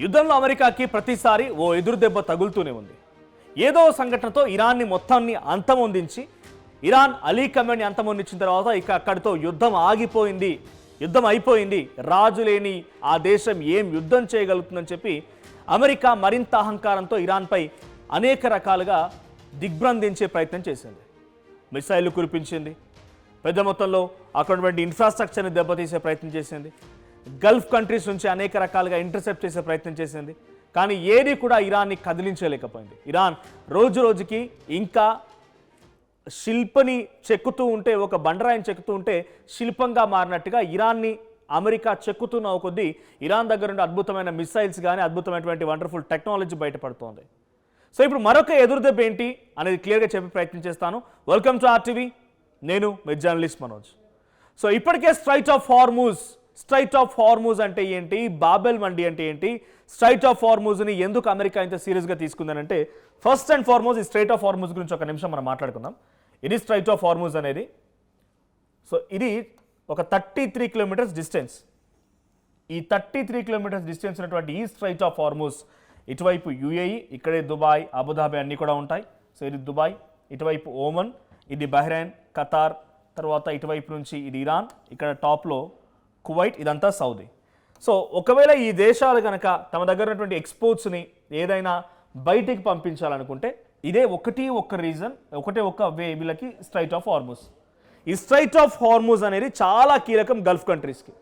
యుద్ధంలో అమెరికాకి ప్రతిసారి ఓ ఎదురుదెబ్బ తగులుతూనే ఉంది. ఏదో సంఘటనతో ఇరాన్ని మొత్తాన్ని అంతమొందించి ఇరాన్ అలీ ఖమేనీ అంతమొందించిన తర్వాత ఇక అక్కడితో యుద్ధం ఆగిపోయింది, యుద్ధం అయిపోయింది, రాజు లేని ఆ దేశం ఏం యుద్ధం చేయగలుగుతుందని చెప్పి అమెరికా మరింత అహంకారంతో ఇరాన్పై అనేక రకాలుగా దిగ్భ్రమించే ప్రయత్నం చేసింది. మిసైళ్లు కురిపించింది, పెద్ద మొత్తంలో అక్కడ ఉన్నటువంటి ఇన్ఫ్రాస్ట్రక్చర్ని దెబ్బతీసే ప్రయత్నం చేసింది, గల్ఫ్ కంట్రీస్ నుంచి అనేక రకాలుగా ఇంటర్సెప్ట్ చేసే ప్రయత్నం చేసింది. కానీ ఏది కూడా ఇరాన్ని కదిలించలేకపోయింది. ఇరాన్ రోజు రోజుకి ఇంకా శిల్పని చెక్కుతూ ఉంటే, ఒక బండరాయిని చెక్కుతూ ఉంటే శిల్పంగా మారినట్టుగా ఇరాన్ని అమెరికా చెక్కుతున్న కొద్దీ ఇరాన్ దగ్గర నుండి అద్భుతమైన మిసైల్స్ కానీ అద్భుతమైనటువంటి వండర్ఫుల్ టెక్నాలజీ బయటపడుతోంది. సో ఇప్పుడు మరొక ఎదురుదెబ్బ ఏంటి అనేది క్లియర్గా చెప్పే ప్రయత్నం చేస్తాను. వెల్కమ్ టు RTV, నేను మీ జర్నలిస్ట్ మనోజ్. సో ఇప్పటికే స్ట్రైట్ ఆఫ్ హార్మూజ్ అంటే ఏంటి, బాబెల్ మండి అంటే ఏంటి, స్ట్రైట్ ఆఫ్ హార్మూజ్ని ఎందుకు అమెరికా ఇంత సీరియస్గా తీసుకుందనంటే, ఫస్ట్ అండ్ ఫార్మోస్ట్ ఈ స్ట్రైట్ ఆఫ్ హార్మూజ్ గురించి ఒక నిమిషం మనం మాట్లాడుకుందాం. ఇది స్ట్రైట్ ఆఫ్ హార్మూజ్ అనేది, సో ఇది ఒక 33 కిలోమీటర్స్ డిస్టెన్స్. ఈ 33 కిలోమీటర్స్ డిస్టెన్స్ ఉన్నటువంటి ఈ స్ట్రైట్ ఆఫ్ హార్మూజ్ ఇటువైపు UAE, ఇక్కడే దుబాయ్, అబుదాబి అన్నీ కూడా ఉంటాయి. సో ఇది దుబాయ్, ఇటువైపు ఓమన్, ఇది బహ్రెయిన్, ఖతార్, తర్వాత ఇటువైపు నుంచి ఇది ఇరాన్, ఇక్కడ టాప్లో కువైట్, ఇదంతా సౌదీ. సో ఒకవేళ ఈ దేశాలు కనుక తమ దగ్గర ఉన్నటువంటి ఎక్స్పోర్ట్స్ని ఏదైనా బయటికి పంపించాలనుకుంటే ఇదే ఒక్క రీజన్, ఒక్క వే వీళ్ళకి స్ట్రైట్ ఆఫ్ హార్మూజ్. ఈ స్ట్రైట్ ఆఫ్ హార్మూజ్ అనేది చాలా కీలకం గల్ఫ్ కంట్రీస్కి.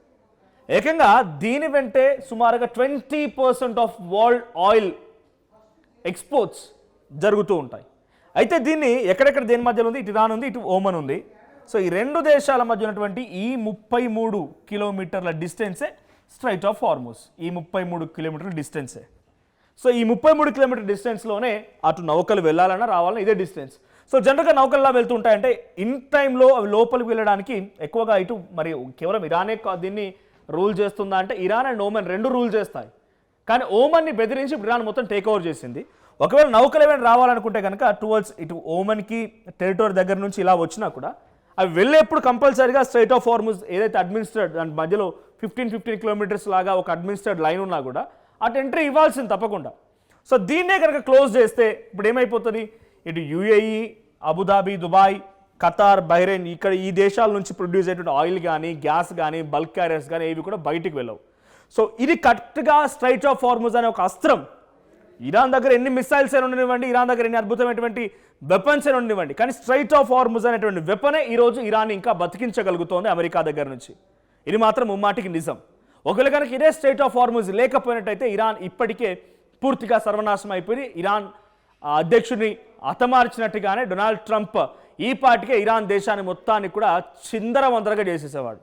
ఏకంగా దీని వెంటే సుమారుగా 20% ఆఫ్ వరల్డ్ ఆయిల్ ఎక్స్పోర్ట్స్ జరుగుతూ ఉంటాయి. అయితే దీన్ని ఎక్కడెక్కడ దేని మధ్యలో ఉంది, ఇటు ఇరాన్ ఉంది, ఇటు ఓమన్ ఉంది. సో ఈ రెండు దేశాల మధ్య ఉన్నటువంటి ఈ 33 కిలోమీటర్ల డిస్టెన్సే స్ట్రైట్ ఆఫ్ హార్మూజ్. ఈ 33 కిలోమీటర్ల డిస్టెన్సే. సో ఈ 33 కిలోమీటర్ డిస్టెన్స్లోనే అటు నౌకలు వెళ్ళాలన్నా రావాలన్నా ఇదే డిస్టెన్స్. సో జనరల్గా నౌకల్లా వెళ్తుంటాయంటే ఇన్ టైంలో అవి లోపలికి వెళ్ళడానికి ఎక్కువగా ఇటు మరి కేవలం ఇరానే దీన్ని రూల్ చేస్తుందా అంటే ఇరాన్ అండ్ ఓమన్ రెండు రూల్ చేస్తాయి. కానీ ఓమన్ని బెదిరించి ఇరాన్ మొత్తం టేక్ ఓవర్ చేసింది. ఒకవేళ నౌకలు ఏమైనా రావాలనుకుంటే కనుక టువర్డ్స్ ఇటు ఓమన్కి టెరిటరీ దగ్గర నుంచి ఇలా వచ్చినా కూడా అవి వెళ్ళేప్పుడు కంపల్సరీగా స్ట్రైట్ ఆఫ్ హార్మూజ్ ఏదైతే అడ్మినిస్ట్రేట్ దాని మధ్యలో 15 కిలోమీటర్స్ లాగా ఒక అడ్మినిస్ట్రేట్ లైన్ ఉన్నా కూడా అటు ఎంట్రీ ఇవ్వాల్సింది తప్పకుండా. సో దీన్నే కనుక క్లోజ్ చేస్తే ఇప్పుడు ఏమైపోతుంది, ఇటు UAE, Abu Dhabi, Dubai, Qatar, Bahrain, ఇక్కడ ఈ దేశాల నుంచి ప్రొడ్యూస్ అయ్యేటువంటి ఆయిల్ కానీ గ్యాస్ కానీ బల్క్ క్యారియర్స్ కానీ ఏవి కూడా బయటికి వెళ్ళవు. సో ఇది కరెక్ట్గా స్ట్రైట్ ఆఫ్ హార్మూజ్ అనే ఒక అస్త్రం. ఇరాన్ దగ్గర ఎన్ని మిసైల్స్ అయినా ఉండనివ్వండి, ఇరాన్ దగ్గర ఎన్ని అద్భుతమైనటువంటి వెపన్స్ అయినా ఉండనివ్వండి, కానీ స్ట్రైట్ ఆఫ్ హార్మూజ్ అనేటువంటి వెపనే ఈరోజు ఇరాన్ ఇంకా బతికించగలుగుతోంది అమెరికా దగ్గర నుంచి. ఇది మాత్రం ముమ్మాటికి నిజం. ఒకవేళ కనుక ఇదే స్ట్రైట్ ఆఫ్ హార్మూజ్ లేకపోయినట్టయితే ఇరాన్ ఇప్పటికే పూర్తిగా సర్వనాశనం అయిపోయి ఇరాన్ అధ్యక్షుడిని హతమార్చినట్టుగానే డొనాల్డ్ ట్రంప్ ఈ పాటికే ఇరాన్ దేశాన్ని మొత్తాన్ని కూడా చిందరవందరగా చేసేసేవాడు.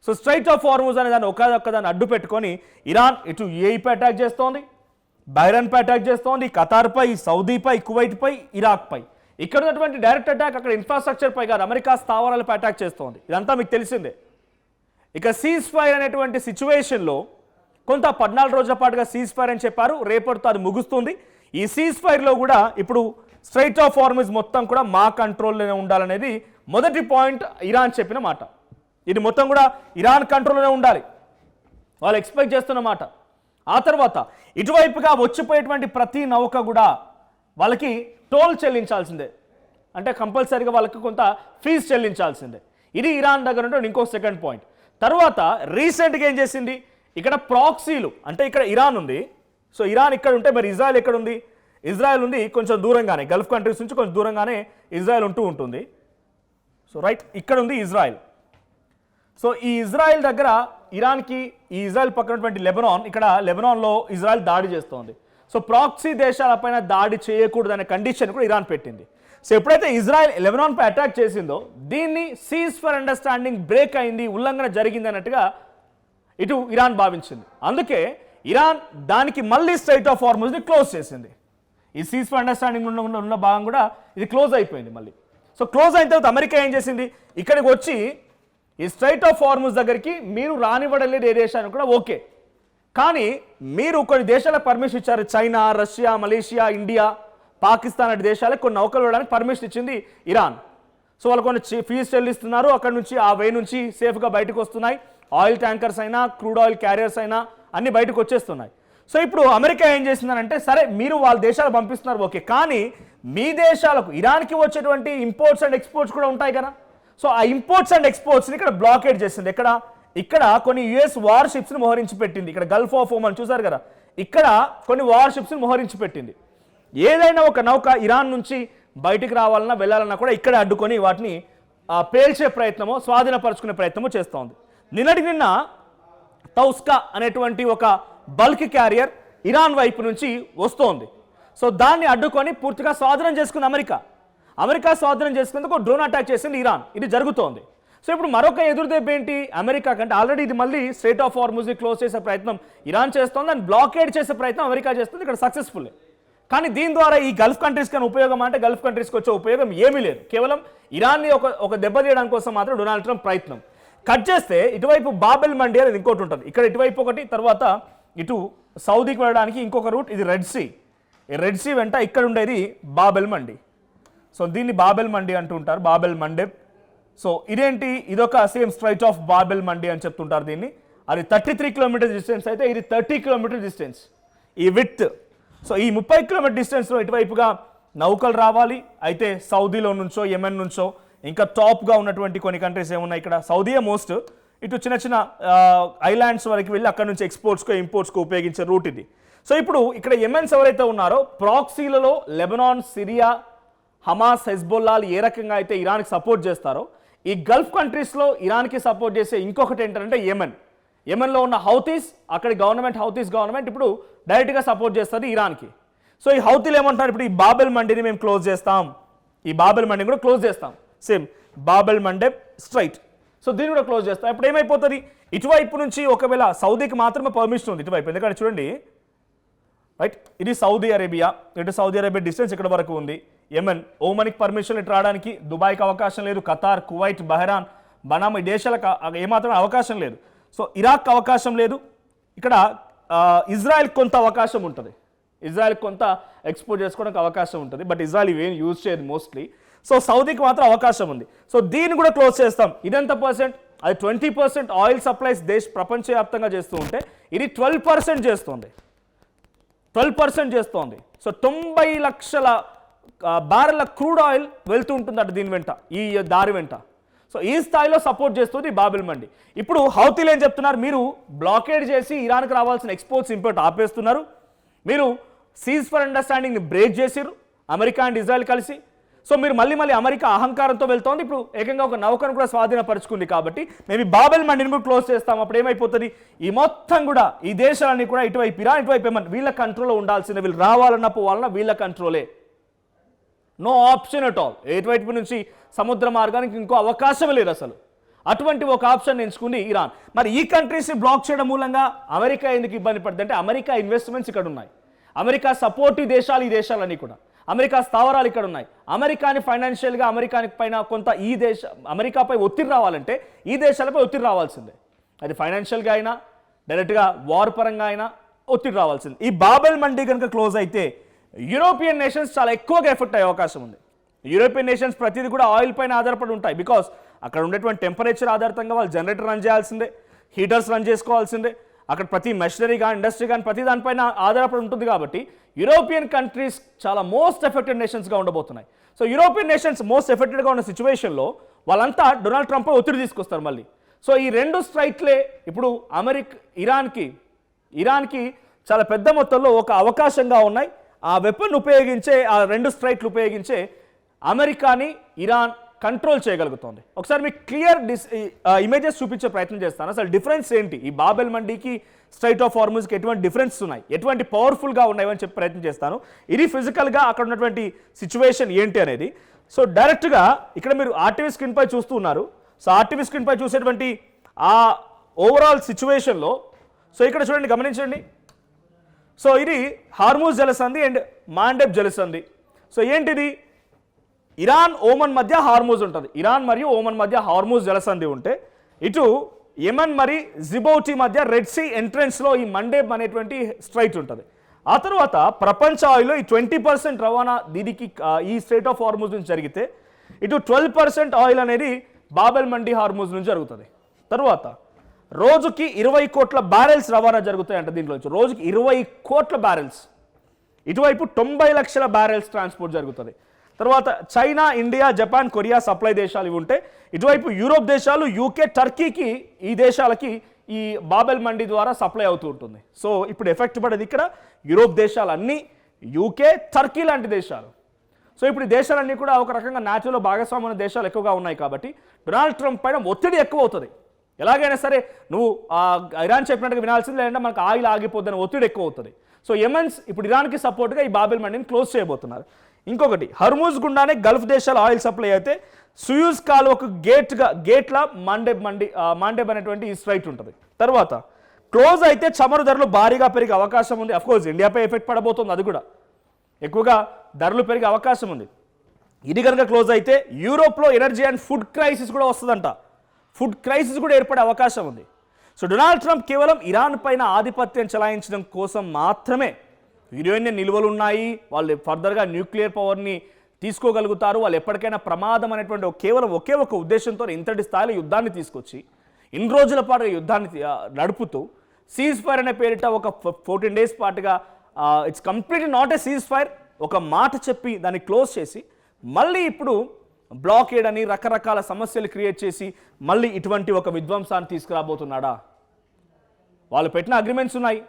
సో స్ట్రైట్ ఆఫ్ హార్మూజ్ అనే దాన్ని ఒక్కదాన్ని అడ్డు పెట్టుకొని ఇరాన్ ఇటు UAEపై అటాక్ చేస్తోంది, బహ్రెయిన్పై అటాక్ చేస్తోంది, ఖతార్పై, సౌదీపై, కువైట్పై, ఇరాక్పై. ఇక్కడ ఉన్నటువంటి డైరెక్ట్ అటాక్ అక్కడ ఇన్ఫ్రాస్ట్రక్చర్పై కాదు, అమెరికా స్థావరాలపై అటాక్ చేస్తోంది. ఇదంతా మీకు తెలిసిందే. ఇక సీజ్ ఫైర్ అనేటువంటి సిచ్యువేషన్లో కొంత 14 రోజుల పాటుగా సీజ్ ఫైర్ అని చెప్పారు, రేపటితో అది ముగుస్తుంది. ఈ సీజ్ ఫైర్లో కూడా ఇప్పుడు స్ట్రైట్ ఆఫ్ హార్మూజ్ మొత్తం కూడా మా కంట్రోల్లోనే ఉండాలనేది మొదటి పాయింట్ ఇరాన్ చెప్పిన మాట. ఇది మొత్తం కూడా ఇరాన్ కంట్రోల్లోనే ఉండాలి వాళ్ళు ఎక్స్పెక్ట్ చేస్తున్న మాట. ఆ తర్వాత ఇటువైపుగా వచ్చిపోయేటువంటి ప్రతి నౌక కూడా వాళ్ళకి టోల్ చెల్లించాల్సిందే, అంటే కంపల్సరీగా వాళ్ళకి కొంత ఫీజు చెల్లించాల్సిందే. ఇది ఇరాన్ దగ్గర ఉంటే ఇంకో సెకండ్ పాయింట్. తర్వాత రీసెంట్గా ఏం చేసింది, ఇక్కడ ప్రాక్సీలు అంటే ఇక్కడ ఇరాన్ ఉంది. సో ఇరాన్ ఇక్కడ ఉంటే మరి ఇజ్రాయెల్ ఎక్కడ ఉంది, ఇజ్రాయెల్ ఉంది కొంచెం దూరంగానే, గల్ఫ్ కంట్రీస్ నుంచి కొంచెం దూరంగానే ఇజ్రాయెల్ ఉంటుంది. సో రైట్ ఇక్కడ ఉంది ఇజ్రాయెల్. సో ఈ ఇజ్రాయెల్ దగ్గర ఇరాన్కి ఈ ఇజ్రాయెల్ పక్కనటువంటి లెబనాన్, ఇక్కడ లెబనాన్లో ఇజ్రాయెల్ దాడి చేస్తోంది. సో ప్రాక్సీ దేశాలపైన దాడి చేయకూడదనే కండిషన్ కూడా ఇరాన్ పెట్టింది. సో ఎప్పుడైతే ఇజ్రాయెల్ లెబనాన్పై అటాక్ చేసిందో దీన్ని సీజ్ ఫర్ అండర్స్టాండింగ్ బ్రేక్ అయింది, ఉల్లంఘన జరిగింది అన్నట్టుగా ఇటు ఇరాన్ భావించింది. అందుకే ఇరాన్ దానికి మళ్ళీ స్ట్రైట్ ఆఫ్ హార్మూజ్ని క్లోజ్ చేసింది. ఈ సీజ్ ఫర్ అండర్స్టాండింగ్ ఉన్న భాగం కూడా ఇది క్లోజ్ అయిపోయింది మళ్ళీ. సో క్లోజ్ అయిన తర్వాత అమెరికా ఏం చేసింది, ఇక్కడికి వచ్చి ఈ స్ట్రైట్ ఆఫ్ హార్మూజ్ దగ్గరికి మీరు రానివ్వడం లేదు ఏ దేశానికి కూడా ఓకే, కానీ మీరు కొన్ని దేశాలకు పర్మిషన్ ఇచ్చారు. China, Russia, Malaysia, India, Pakistan అనే దేశాలకు కొన్ని నౌకలు వెళ్ళడానికి పర్మిషన్ ఇచ్చింది ఇరాన్. సో వాళ్ళు కొన్ని ఫీజు చెల్లిస్తున్నారు, అక్కడ నుంచి ఆ వే నుంచి సేఫ్గా బయటకు వస్తున్నాయి. ఆయిల్ ట్యాంకర్స్ అయినా క్రూడ్ ఆయిల్ క్యారియర్స్ అయినా అన్ని బయటకు వచ్చేస్తున్నాయి. సో ఇప్పుడు అమెరికా ఏం చేసిందనంటే, సరే మీరు వాళ్ళ దేశాలు పంపిస్తున్నారు ఓకే, కానీ మీ దేశాలకు ఇరాన్కి వచ్చేటువంటి ఇంపోర్ట్స్ అండ్ ఎక్స్పోర్ట్స్ కూడా ఉంటాయి కదా. సో ఆ ఇంపోర్ట్స్ అండ్ ఎక్స్పోర్ట్స్ని ఇక్కడ బ్లాకేడ్ చేసింది. ఇక్కడ కొన్ని యుఎస్ వార్ షిప్స్ని మోహరించి పెట్టింది. ఇక్కడ గల్ఫ్ ఆఫ్ ఓమన్ చూసారు కదా, ఇక్కడ కొన్ని వార్ షిప్స్ని మోహరించి పెట్టింది. ఏదైనా ఒక నౌక ఇరాన్ నుంచి బయటికి రావాలన్నా వెళ్ళాలన్నా కూడా ఇక్కడ అడ్డుకొని వాటిని పేల్చే ప్రయత్నమో స్వాధీనపరుచుకునే ప్రయత్నమో చేస్తోంది. నిన్న తౌస్కా అనేటువంటి ఒక బల్క్ క్యారియర్ ఇరాన్ వైపు నుంచి వస్తోంది. సో దాన్ని అడ్డుకొని పూర్తిగా స్వాధీనం చేసుకుంది అమెరికా స్వాధీనం చేసుకునేందుకు డ్రోన్ అటాక్ చేసింది ఇరాన్. ఇది జరుగుతోంది. సో ఇప్పుడు మరొక ఎదురుదెబ్బ ఏంటి అమెరికా కంటే, ఆల్రెడీ ఇది మళ్ళీ స్ట్రెయిట్ ఆఫ్ హార్ముజ్ని క్లోజ్ చేసే ప్రయత్నం ఇరాన్ చేస్తోంది, అండ్ బ్లాకేడ్ చేసే ప్రయత్నం అమెరికా చేస్తుంది. ఇక్కడ సక్సెస్ఫుల్. కానీ దీని ద్వారా ఈ గల్ఫ్ కంట్రీస్ కానీ ఉపయోగం అంటే, గల్ఫ్ కంట్రీస్కి వచ్చే ఉపయోగం ఏమీ లేదు. కేవలం ఇరాన్ని ఒక దెబ్బ తీయడానికి కోసం మాత్రం డొనాల్డ్ ట్రంప్ ప్రయత్నం. కట్ చేస్తే ఇటువైపు బాబెల్ మండి అనేది ఇంకోటి ఉంటుంది. ఇక్కడ ఇటువైపు ఒకటి, తర్వాత ఇటు సౌదీకి వెళ్ళడానికి ఇంకొక రూట్. ఇది రెడ్ సీ. ఈ రెడ్ సీ వెంట ఇక్కడ ఉండేది బాబెల్ మండి. సో దీన్ని బాబెల్ మండి అంటూ ఉంటారు, బాబెల్ మండెబ్. సో ఇదేంటి, ఇదొక సేమ్ స్ట్రైట్ ఆఫ్ బాబెల్ మండి అని చెప్తుంటారు దీన్ని. అది 33 కిలోమీటర్స్ డిస్టెన్స్ అయితే ఇది 30 కిలోమీటర్ డిస్టెన్స్ ఈ విత్. సో ఈ 30 కిలోమీటర్ డిస్టెన్స్లో ఇటువైపుగా నౌకలు రావాలి. అయితే సౌదీలో నుంచో యెమెన్ నుంచో ఇంకా టాప్గా ఉన్నటువంటి కొన్ని కంట్రీస్ ఏమున్నాయి, ఇక్కడ సౌదీయే మోస్ట్, ఇటు చిన్న చిన్న ఐలాండ్స్ వరకు వెళ్ళి అక్కడ నుంచి ఎక్స్పోర్ట్స్కో ఇంపోర్ట్స్కో ఉపయోగించే రూట్ ఇది. సో ఇప్పుడు ఇక్కడ యెమెన్స్ ఎవరైతే ఉన్నారో ప్రాక్సీలలో లెబనాన్, సిరియా, హమాస్, హెజ్బొల్లాలు ఏ రకంగా అయితే ఇరాన్కి సపోర్ట్ చేస్తారో, ఈ గల్ఫ్ కంట్రీస్లో ఇరాన్కి సపోర్ట్ చేసే ఇంకొకటి ఏంటంటే యెమెన్లో ఉన్న హౌతీస్, అక్కడి హౌతీస్ గవర్నమెంట్ ఇప్పుడు డైరెక్ట్గా సపోర్ట్ చేస్తుంది ఇరాన్కి. సో ఈ హౌతీలు ఏమంటారు, ఇప్పుడు ఈ బాబెల్ మండిని మేము క్లోజ్ చేస్తాం, ఈ బాబెల్ మండిని కూడా క్లోజ్ చేస్తాం, same Bab el Mandeb strait. So దీన్ని కూడా క్లోజ్ చేస్తాం. ఇప్పుడు ఏమైపోతుంది, ఇటువైపు నుంచి ఒకవేళ సౌదీకి మాత్రమే పర్మిషన్ ఉంది ఇటువైపు, ఎందుకంటే చూడండి రైట్, ఇది సౌదీ అరేబియా, ఇటు సౌదీ అరేబియా డిస్టెన్స్ ఇక్కడ వరకు ఉంది. యెమెన్, ఓమన్కి పర్మిషన్ ఇటు రావడానికి, దుబాయ్కి అవకాశం లేదు, ఖతార్, కువైట్, బహ్రాన్, బనామా ఈ దేశాలకు ఏమాత్రం అవకాశం లేదు. సో ఇరాక్ అవకాశం లేదు. ఇక్కడ ఇజ్రాయెల్ కొంత అవకాశం ఉంటుంది, ఇజ్రాయెల్కి కొంత ఎక్స్పోర్ట్ చేసుకోవడానికి అవకాశం ఉంటుంది, బట్ ఇజ్రాయెల్ ఇవేం యూజ్ చేయదు మోస్ట్లీ. సో సౌదీకి మాత్రం అవకాశం ఉంది. సో దీన్ని కూడా క్లోజ్ చేస్తాం. ఇదెంత పర్సెంట్, అది 20% ఆయిల్ సప్లైస్ ప్రపంచవ్యాప్తంగా చేస్తూ ఉంటే ఇది 12% చేస్తుంది, 12% చేస్తోంది. సో 90 లక్షల బ్యారెల్ల క్రూడ్ ఆయిల్ వెళ్తూ ఉంటుంది అటు దీని వెంట, ఈ దారి వెంట. సో ఈ స్థాయిలో సపోర్ట్ చేస్తుంది బాబెల్ మండి. ఇప్పుడు హౌతీలు ఏం చెప్తున్నారు, మీరు బ్లాకేడ్ చేసి ఇరాన్కి రావాల్సిన ఎక్స్పోర్ట్స్ ఇంపోర్ట్ ఆపేస్తున్నారు, మీరు సీజ్ ఫర్ అండర్స్టాండింగ్ని బ్రేక్ చేసిర్రు అమెరికా అండ్ ఇజ్రాయెల్ కలిసి. సో మీరు మళ్ళీ అమెరికా అహంకారంతో వెళ్తోంది, ఇప్పుడు ఏకంగా ఒక నౌకను కూడా స్వాధీనపరుచుకుంది. కాబట్టి మేము ఈ బాబెల్ మండిని కూడా క్లోజ్ చేస్తాం. అప్పుడు ఏమైపోతుంది, ఈ మొత్తం కూడా ఈ దేశాలన్నీ కూడా ఇటువైపు ఇరాన్, ఇటువైపు ఏమన్నా వీళ్ళ కంట్రోల్లో ఉండాల్సిందే, వీళ్ళు రావాలన్న పోవాలన్నా వీళ్ళ కంట్రోలే, నో ఆప్షన్ అట్ ఆల్. ఎటువైపు నుంచి సముద్ర మార్గానికి ఇంకో అవకాశమే లేదు అసలు. అటువంటి ఒక ఆప్షన్ ఎంచుకుంది ఇరాన్. మరి ఈ కంట్రీస్ని బ్లాక్ చేయడం మూలంగా అమెరికా ఎందుకు ఇబ్బంది పడుతుంది అంటే, అమెరికా ఇన్వెస్ట్మెంట్స్ ఇక్కడ ఉన్నాయి, అమెరికా సపోర్టివ్ దేశాలు ఈ దేశాలన్నీ కూడా, అమెరికా స్థావరాలు ఇక్కడ ఉన్నాయి. అమెరికాని ఫైనాన్షియల్గా అమెరికాని పైన కొంత అమెరికాపై ఒత్తిడి రావాలంటే ఈ దేశాలపై ఒత్తిడి రావాల్సిందే, అది ఫైనాన్షియల్గా అయినా డైరెక్ట్గా వార్ పరంగా అయినా ఒత్తిడి రావాల్సిందే. ఈ బాబెల్ మండి కనుక క్లోజ్ అయితే యూరోపియన్ నేషన్స్ చాలా ఎక్కువగా ఎఫెక్ట్ అయ్యే అవకాశం ఉంది. యూరోపియన్ నేషన్స్ ప్రతిదీ కూడా ఆయిల్ పైన ఆధారపడి ఉంటాయి, బికాస్ అక్కడ ఉండేటువంటి టెంపరేచర్ ఆధారంగా వాళ్ళు జనరేటర్ రన్ చేయాల్సిందే, హీటర్స్ రన్ చేసుకోవాల్సిందే, అక్కడ ప్రతి మెషినరీ కానీ ఇండస్ట్రీ కానీ ప్రతి దానిపైన ఆధారపడి ఉంటుంది. కాబట్టి యూరోపియన్ కంట్రీస్ చాలా మోస్ట్ ఎఫెక్టెడ్ నేషన్స్గా ఉండబోతున్నాయి. సో యూరోపియన్ నేషన్స్ మోస్ట్ ఎఫెక్టెడ్గా ఉన్న సిచ్యువేషన్లో వాళ్ళంతా డొనాల్డ్ ట్రంప్ ఒత్తిడి తీసుకొస్తారు మళ్ళీ. సో ఈ రెండు స్ట్రైట్లే ఇప్పుడు ఇరాన్కి చాలా పెద్ద మొత్తంలో ఒక అవకాశంగా ఉన్నాయి. ఆ వెపన్ ఉపయోగించే, ఆ రెండు స్ట్రైట్లు ఉపయోగించే అమెరికాని ఇరాన్ కంట్రోల్ చేయగలుగుతుంది. ఒకసారి మీకు క్లియర్ ఇమేజెస్ చూపించే ప్రయత్నం చేస్తాను. అసలు డిఫరెన్స్ ఏంటి, ఈ బాబెల్ మండికి స్ట్రైట్ ఆఫ్ హార్ముజ్కి ఎటువంటి డిఫరెన్స్ ఉన్నాయి, ఎటువంటి పవర్ఫుల్గా ఉన్నాయి అని చెప్పి ప్రయత్నం చేస్తాను. ఇది ఫిజికల్గా అక్కడ ఉన్నటువంటి సిచ్యువేషన్ ఏంటి అనేది. సో డైరెక్ట్గా ఇక్కడ మీరు ఆర్టీవీ స్క్రీన్పై చూస్తూ ఉన్నారు. సో ఆర్టీవీ స్క్రీన్పై చూసేటువంటి ఆ ఓవరాల్ సిచ్యువేషన్లో సో ఇక్కడ చూడండి, గమనించండి. సో ఇది హార్ముజ్ జలసంధి అండ్ మాండెబ్ జలసంధి. సో ఏంటిది, ఇరాన్ ఓమన్ మధ్య హార్ముజ్ ఉంటుంది, ఇరాన్ మరియు ఓమన్ మధ్య హార్ముజ్ జలసంధి ఉంటే, ఇటు యెమెన్ మరి జిబౌటి మధ్య రెడ్ సీ ఎంట్రన్స్లో ఈ మండేబ్ అనేటువంటి స్ట్రైట్ ఉంటుంది. ఆ తర్వాత ప్రపంచ ఆయిల్లో ఈ 20% రవాణా దీనికి ఈ స్ట్రైట్ ఆఫ్ హార్ముజ్ నుంచి జరిగితే, ఇటు 12% ఆయిల్ అనేది బాబెల్ మండి హార్ముజ్ నుంచి జరుగుతుంది. తర్వాత రోజుకి 20 కోట్ల బ్యారెల్స్ రవాణా జరుగుతాయంట దీంట్లోంచి. రోజుకి 20 కోట్ల బ్యారెల్స్. ఇటువైపు 90 లక్షల బ్యారెల్స్ ట్రాన్స్పోర్ట్ జరుగుతుంది. తర్వాత China, India, Japan, Korea supply దేశాలు ఇవి ఉంటే, ఇటువైపు యూరోప్ దేశాలు, యూకే, టర్కీకి, ఈ దేశాలకి ఈ బాబెల్ మండి ద్వారా సప్లై అవుతూ ఉంటుంది. సో ఇప్పుడు ఎఫెక్ట్ పడేది ఇక్కడ యూరోప్ దేశాలన్నీ, యూకే, టర్కీ లాంటి దేశాలు. సో ఇప్పుడు ఈ దేశాలన్నీ కూడా ఒక రకంగా నాటోలో భాగస్వామ్య దేశాలు ఎక్కువగా ఉన్నాయి కాబట్టి డొనాల్డ్ ట్రంప్ పైన ఒత్తిడి ఎక్కువ అవుతుంది. ఎలాగైనా సరే నువ్వు ఇరాన్ చెప్పినట్టుగా వినాల్సింది, లేదంటే మనకు ఆయిల్ ఆగిపోద్దని ఒత్తిడి ఎక్కువ అవుతుంది. సో యెమెన్స్ ఇప్పుడు ఇరాన్కి సపోర్ట్గా ఈ బాబెల్ మండిని క్లోజ్ చేయబోతున్నారు. ఇంకొకటి, హర్మూజ్ గుండానే గల్ఫ్ దేశాల ఆయిల్ సప్లై అయితే సుయూజ్ కాలువకు గేట్ల మాండెబ్ అనేటువంటి ఈ స్ట్రైట్ ఉంటుంది. తర్వాత క్లోజ్ అయితే చమురు ధరలు భారీగా పెరిగే అవకాశం ఉంది. అఫ్కోర్స్ ఇండియాపై ఎఫెక్ట్ పడబోతుంది, అది కూడా ఎక్కువగా ధరలు పెరిగే అవకాశం ఉంది. ఇది కనుక క్లోజ్ అయితే యూరోప్లో ఎనర్జీ అండ్ ఫుడ్ క్రైసిస్ కూడా వస్తుందంట. ఫుడ్ క్రైసిస్ కూడా ఏర్పడే అవకాశం ఉంది. సో డొనాల్డ్ ట్రంప్ కేవలం ఇరాన్ పైన ఆధిపత్యం చెలాయించడం కోసం మాత్రమే, యురేనియం నిల్వలు ఉన్నాయి, వాళ్ళు ఫర్దర్గా న్యూక్లియర్ పవర్ని తీసుకోగలుగుతారు, వాళ్ళు ఎప్పటికైనా ప్రమాదం అనేటువంటి కేవలం ఒకే ఒక ఉద్దేశంతో ఇంతటి స్థాయిలో యుద్ధాన్ని తీసుకొచ్చి ఇన్ని రోజుల పాటు యుద్ధాన్ని నడుపుతూ సీజ్ ఫైర్ అనే పేరిట ఒక 14 days పాటుగా it's completely not a cease fire, ఒక మాట చెప్పి దాన్ని క్లోజ్ చేసి మళ్ళీ ఇప్పుడు బ్లాకేడ్ అని రకరకాల సమస్యలు క్రియేట్ చేసి మళ్ళీ ఇటువంటి ఒక విధ్వంసాన్ని తీసుకురాబోతున్నాడా? వాళ్ళు పెట్టిన అగ్రిమెంట్స్ ఉన్నాయి.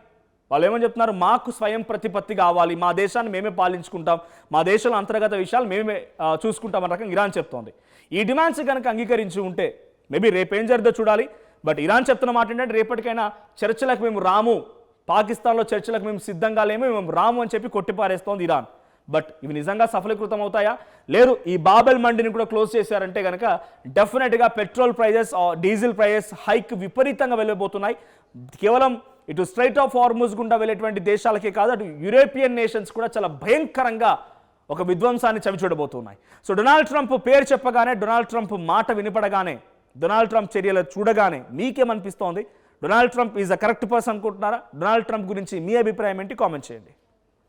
వాళ్ళు ఏమని చెప్తున్నారు, మాకు స్వయం ప్రతిపత్తి కావాలి, మా దేశాన్ని మేమే పాలించుకుంటాం, మా దేశంలో అంతర్గత విషయాలు మేమే చూసుకుంటాం అన్న రకంగా ఇరాన్ చెప్తోంది. ఈ డిమాండ్స్ కనుక అంగీకరించి ఉంటే మేబీ రేపేం జరిగితే చూడాలి. బట్ ఇరాన్ చెప్తున్న మాట ఏంటంటే, రేపటికైనా చర్చలకు మేము రాము, పాకిస్తాన్లో చర్చలకు మేము సిద్ధంగా లేము, మేము రాము అని చెప్పి కొట్టిపారేస్తోంది ఇరాన్. బట్ ఇవి నిజంగా సఫలీకృతం అవుతాయా? లేదు, ఈ బాబెల్ మండిని కూడా క్లోజ్ చేశారంటే కనుక డెఫినెట్గా petrol prices, diesel prices hike విపరీతంగా వెళ్ళబోతున్నాయి. కేవలం ఇటు స్ట్రైట్ ఆఫ్ హార్ముజ్ గుండా వెళ్ళేటువంటి దేశాలకే కాదు, అటు యూరోపియన్ నేషన్స్ కూడా చాలా భయంకరంగా ఒక విధ్వంసాన్ని చవిచూడబోతున్నాయి. సో డొనాల్డ్ ట్రంప్ పేరు చెప్పగానే, డొనాల్డ్ ట్రంప్ మాట వినపడగానే, డొనాల్డ్ ట్రంప్ చర్యలు చూడగానే మీకేమనిపిస్తోంది? Donald Trump is a correct person అనుకుంటున్నారా? డొనాల్డ్ ట్రంప్ గురించి మీ అభిప్రాయం ఏంటి? కామెంట్ చేయండి.